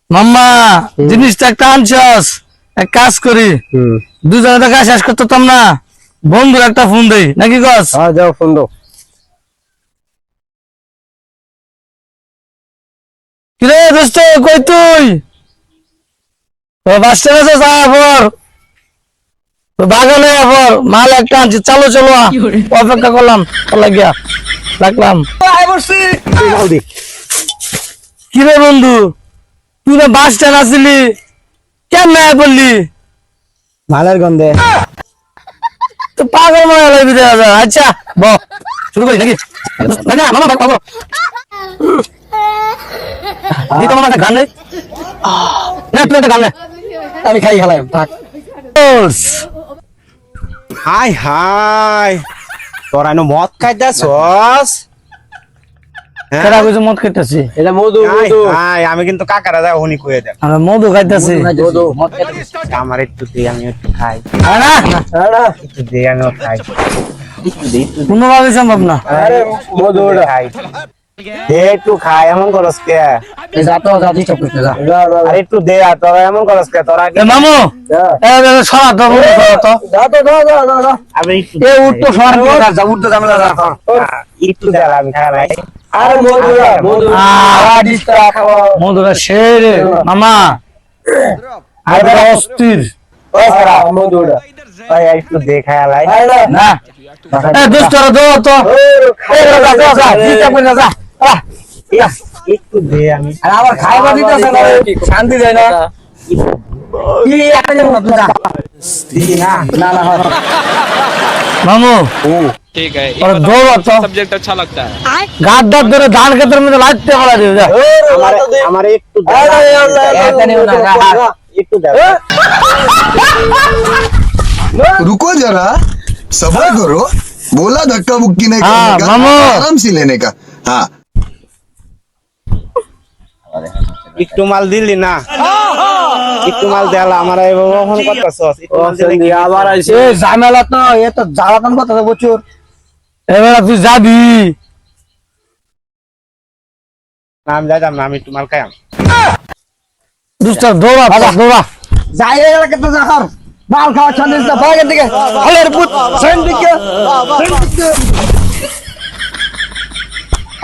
মাম্মা জিনিসটা একটা আনছস, এক কাজ করি দুজনে তো কাজ শেষ করতাম না, বন্ধুর একটা ফোন দেই নাকি কস? হ্যাঁ যাও ফোন দাও। কিরে দোস্ত কই তুই? তো বাস স্ট্যান্ডে যা পর, তো বাগানে পর, মাল একটা আনছি, চালো চলো অপেক্ষা করলাম লাগিয়া রাখলাম। কিরে বন্ধু তুই তো বাস স্ট্যান্ড আসলি, কেমন বললি? মালের গন্ধে তো পাগল মনে লাগবি দেখা যায়। আচ্ছা ব শুরু করি নাকি? না না মামা বাবা দিতে মামা একটা গান নেই না, তুই একটা গান নে, আমি খাই খেলাম থাক। হাই হাই তোরা নো মদ খাইতাছস? কেডা কইছে মদ খাইতাছি? এটা মধু মধু। হাই আমি কিন্তু কাকারা যা হনি কইয়া দেব। আমরা মধু খাইতাছি। মধু মদ খাইতাছিস? আমার একটু দে, আমি একটু খাই। না আরে একটু দে, আমি খাই। একটু দে, একটু দে। কোনোভাবে সম্ভব না। আরে মধু খাই দে, একটু খাই। এমন করস কে? যা তো যা দিছ করতে যা। আরে একটু দে, আর তোরা এমন করস কে? তোরা এ মামু এ সরা তো বন্ধু সরা তো। যা তো যা। আমি একটু এ উঠ তো সরা তো যা উঠ তো ঝামেলা যা। একটু দে, আমি খাই। আরে মধুরা মধুরা ডিস্টার্ব মধুরা শেরে মামা আরে অস্থির মধুরা ভাই একটু দেখায় লাই না। এ দোস্ত দো তো এ যা যা যা দিতে কই না যা। একটু দে, আমি আর আবার খাইবা দিতেছ না, শান্তি দেয় না। কি একটা যেন না তুই যা। দিই না। না না মামু ठीक है और दो बात तो सब्जेक्ट अच्छा लगता है গাদ দাদ ধরে ধান ক্ষেতের মধ্যে লাইতে ফেলা দিও যা। আমার একটু দে, একটু দে। रुको जरा सबर करो बोला धक्का मुक्की नहीं हाँ, करने का मामू। आराम से लेने का हाँ একটু মাল দিলি না, একটু মাল দেলা আমার এইভাবে ফোন করতেছস। একটু মাল দিলি কি? আবার আইছে এ ঝামেলা তো, এ তো জ্বালাতন কথা প্রচুর। এবার তুই যাবি নাম যাইতাম না, আমি একটু মাল খাইম। দুষ্ট দৌড়া দৌড়া যাই গেল কত জাহার মাল খাওয়া ছাড়িস না ভাগের দিকে হলের পুত সেন দিকে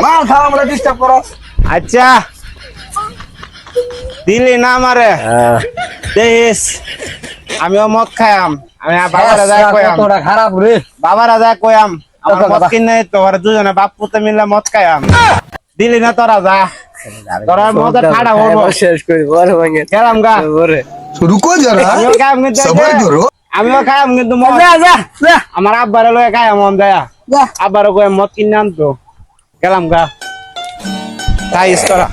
মাল খাওয়া আমরা ডিস্টার্ব করো। আচ্ছা দিলি না আমারে দেখিস আমিও মদ খাইম। আমি বাবারা যায় কইম, কতটা খারাপ রে। বাবারা যায় কইম আমার মদ কিনে তোর দুজনে বাপ পুতে মিলে মদ খাইম। দিলি না তোরা যা, তোরা মদ ঠাড়া হবো শেষ করি বড় ভাঙে খেলাম গা। तो रुको जरा আমিও খাইম কিন্তু सबर करो আমিও খাইম কিন্তু মদ যা যা যা আমার আব্বারে লয়ে খাইম মন দেয়া। যা আব্বারে কই মদ কিনে আনতো। গেলাম গা খাইস তোরা।